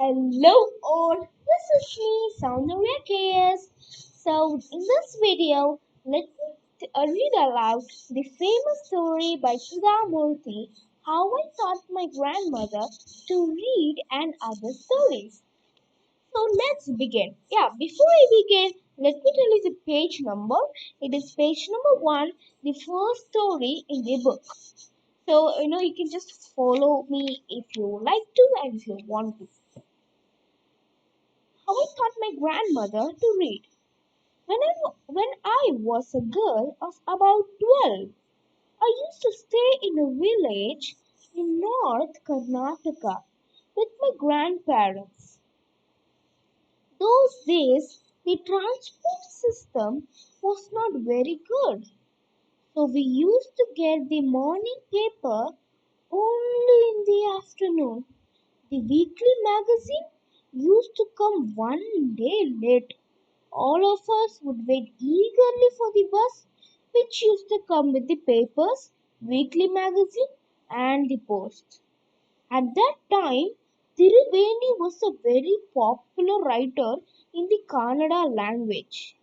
Hello all, this is me, Soundarya KS. So, in this video, let me read aloud the famous story by Sudha Murthy, How I Taught My Grandmother to Read and Other Stories. So, let's begin. Before I begin, let me tell you the page number. It is page number 1, the first story in the book. So, you can just follow me if you like to and if you want to. How I taught my grandmother to read. When I was a girl of about 12, I used to stay in a village in North Karnataka with my grandparents. Those days, the transport system was not very good, so we used to get the morning paper only in the afternoon. The weekly magazine used to come one day late. All of us would wait eagerly for the bus, which used to come with the papers, weekly magazine, and the post. At that time, Tiruveni was a very popular writer in the Kannada language.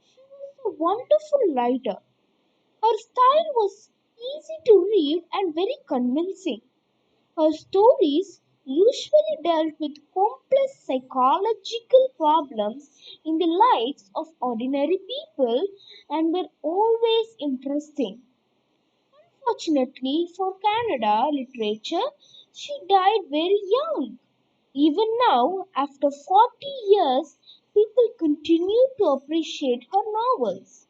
She was a wonderful writer. Her style was easy to read and very convincing. Her stories usually dealt with complex psychological problems in the lives of ordinary people and were always interesting. Unfortunately for Canada literature, she died very young. Even now, after 40 years, people continue to appreciate her novels.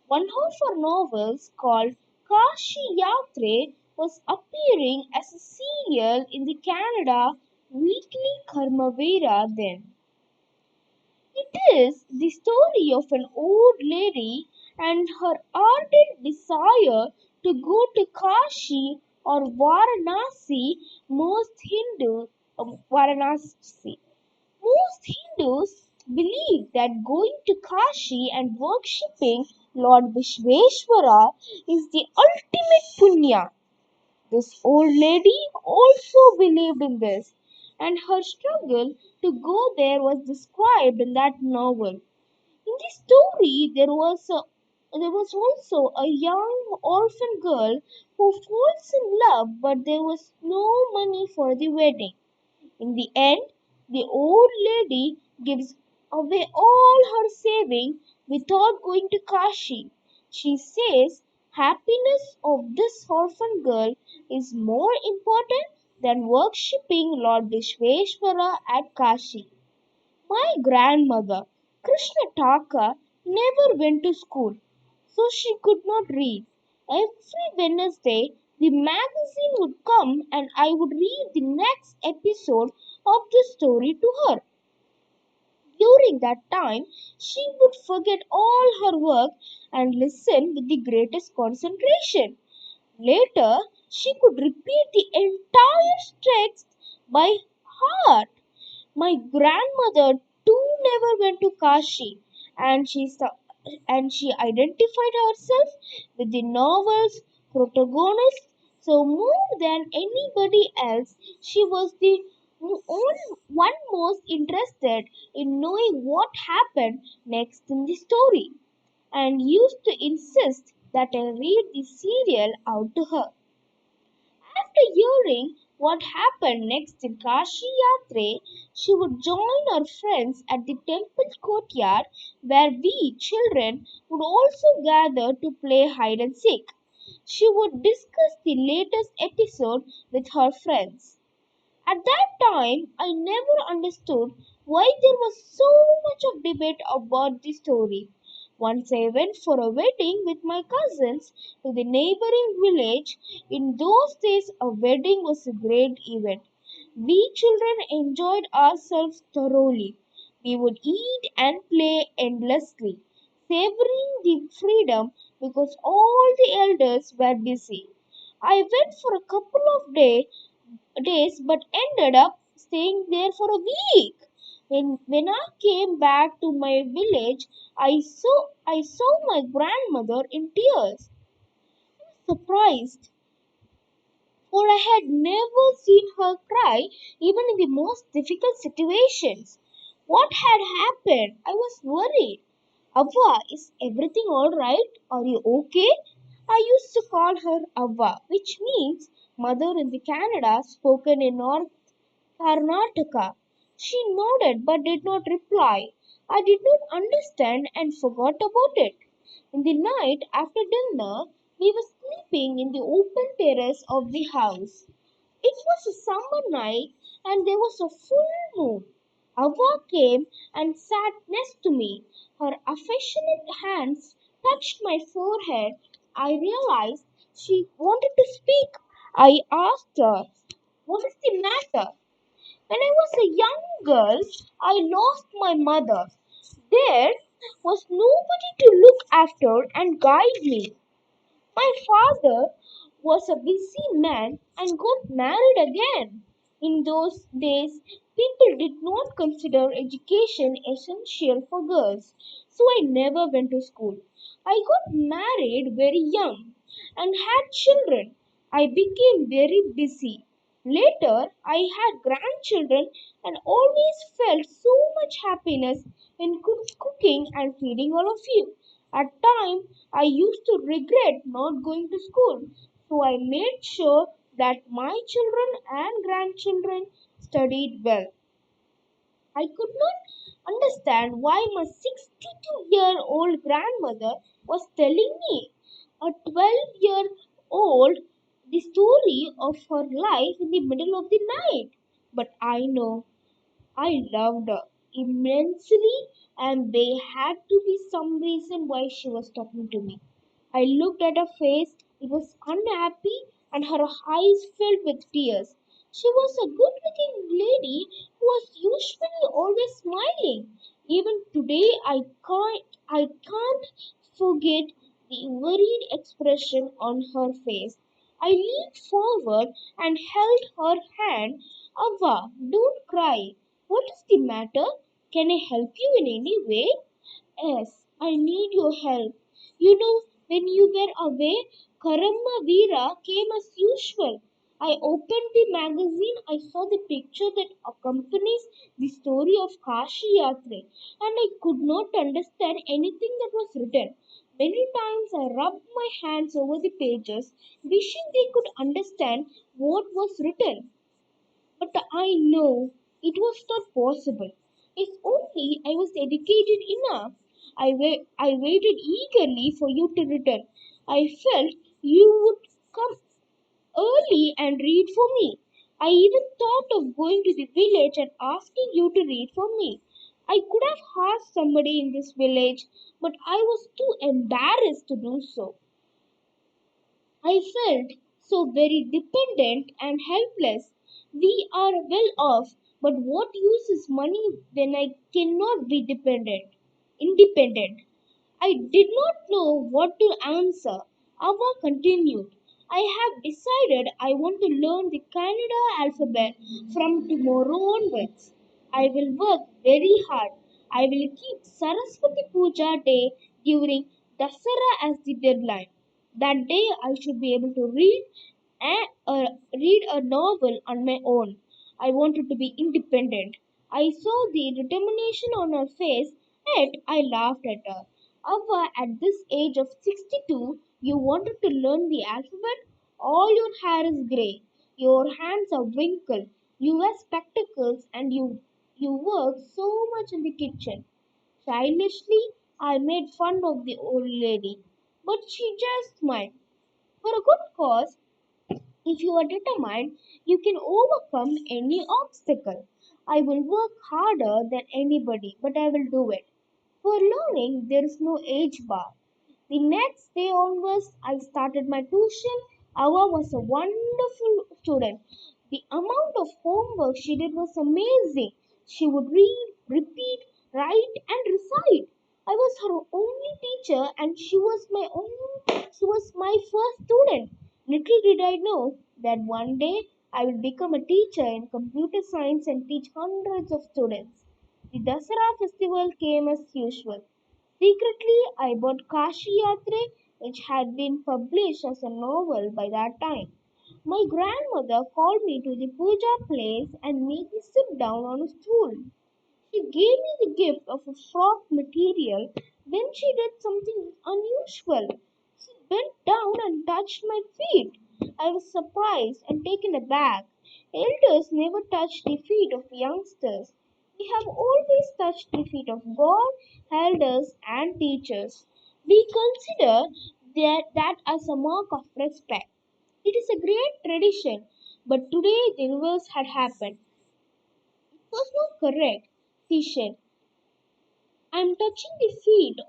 One of her novels, called Kashi Yatre, was appearing as a serial in the Canada weekly Karmavira then. It is the story of an old lady and her ardent desire to go to Kashi or Varanasi. Varanasi. Most Hindus believe that going to Kashi and worshipping Lord Vishveshwara is the ultimate punya. This old lady also believed in this, and her struggle to go there was described in that novel. In the story, there was also a young orphan girl who falls in love, but there was no money for the wedding. In the end, the old lady gives away all her savings without going to Kashi. She says happiness of this orphan girl is more important than worshipping Lord Vishveshwara at Kashi. My grandmother, Krishna Taka, never went to school, so she could not read. Every Wednesday, the magazine would come and I would read the next episode of the story to her. During that time, she would forget all her work and listen with the greatest concentration. Later, she could repeat the entire text by heart. My grandmother too never went to Kashi, and she identified herself with the novel's protagonist. So more than anybody else, she was the one most interested in knowing what happened next in the story, and used to insist that I read the serial out to her. After hearing what happened next in Kashi Yatre, she would join her friends at the temple courtyard where we children would also gather to play hide and seek. She would discuss the latest episode with her friends. At that time, I never understood why there was so much of debate about the story. Once I went for a wedding with my cousins to the neighboring village. In those days, a wedding was a great event. We children enjoyed ourselves thoroughly. We would eat and play endlessly, savoring the freedom because all the elders were busy. I went for a couple of days but ended up staying there for a week. When I came back to my village, I saw my grandmother in tears. Surprised for I had never seen her cry even in the most difficult situations. What had happened? I was worried. Avva, is everything alright? Are you okay? I used to call her Avva, which means mother in the Canada spoken in North Karnataka. She nodded but did not reply. I did not understand and forgot about it. In the night after dinner, we were sleeping in the open terrace of the house. It was a summer night and there was a full moon. Ava came and sat next to me. Her affectionate hands touched my forehead. I realized she wanted to speak. I asked her, "What is the matter?" When I was a young girl, I lost my mother. There was nobody to look after and guide me. My father was a busy man and got married again. In those days, people did not consider education essential for girls, so I never went to school. I got married very young and had children. I became very busy. Later, I had grandchildren and always felt so much happiness in cooking and feeding all of you. At times, I used to regret not going to school, so I made sure that my children and grandchildren studied well. I could not understand why my 62-year-old grandmother was telling me, a 12-year-old, the story of her life in the middle of the night. But I know I loved her immensely, and there had to be some reason why she was talking to me. I looked at her face, it was unhappy, and her eyes filled with tears. She was a good looking lady who was usually always smiling. Even today, I can't forget the worried expression on her face. I leaned forward and held her hand. Ava, don't cry. What is the matter? Can I help you in any way? Yes, I need your help. You know, when you were away, Karamma Veera came as usual. I opened the magazine, I saw the picture that accompanies the story of Kashi Yatre, and I could not understand anything that was written. Many times I rubbed my hands over the pages, wishing they could understand what was written. But I know it was not possible. If only I was educated enough. I waited eagerly for you to return. I felt you would come early and read for me. I even thought of going to the village and asking you to read for me. I could have asked somebody in this village, but I was too embarrassed to do so. I felt so very dependent and helpless. We are well off, but what use is money when I cannot be independent? I did not know what to answer. Ava continued. I have decided I want to learn the Kannada alphabet from tomorrow onwards. I will work very hard. I will keep Saraswati Puja day during Dasara as the deadline. That day I should be able to read a novel on my own. I wanted to be independent. I saw the determination on her face, yet I laughed at her. Ava, at this age of 62, you wanted to learn the alphabet? All your hair is grey, your hands are wrinkled, you wear spectacles, and you work so much in the kitchen. Childishly, I made fun of the old lady, but she just smiled. For a good cause, if you are determined, you can overcome any obstacle. I will work harder than anybody, but I will do it. For learning, there is no age bar. The next day onwards, I started my tuition. Ava was a wonderful student. The amount of homework she did was amazing. She would read, repeat, write, and recite. I was her only teacher, and she was my first student. Little did I know that one day I will become a teacher in computer science and teach hundreds of students. The Dasara festival came as usual. Secretly, I bought Kashi Yatre, which had been published as a novel by that time. My grandmother called me to the puja place and made me sit down on a stool. She gave me the gift of a frock material. Then she did something unusual. She bent down and touched my feet. I was surprised and taken aback. Elders never touch the feet of youngsters. We have always touched the feet of God, elders, and teachers. We consider that as a mark of respect. It is a great tradition, but today the reverse had happened. It was not correct, she said. I'm touching the feet.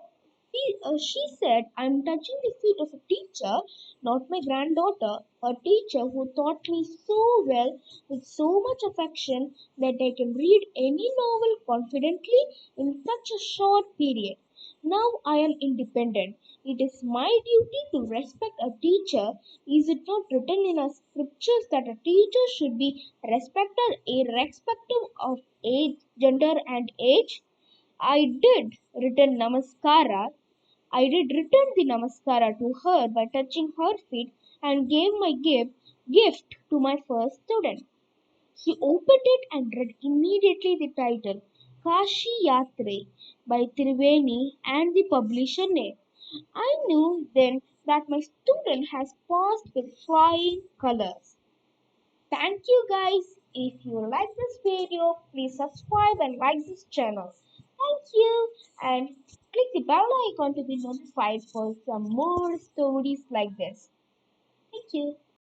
She said, I'm touching the feet of a teacher, not my granddaughter. A teacher who taught me so well, with so much affection, that I can read any novel confidently in such a short period. Now I am independent. It is my duty to respect a teacher. Is it not written in our scriptures that a teacher should be respected irrespective of age, gender, and age? I did return namaskara. I did return the namaskara to her by touching her feet and gave my gift to my first student. She opened it and read immediately the title Kashi Yatre by Triveni and the publisher name. I knew then that my student has passed with flying colors. Thank you guys. If you like this video, please subscribe and like this channel. Thank you and click the bell icon to be notified for some more stories like this. Thank you.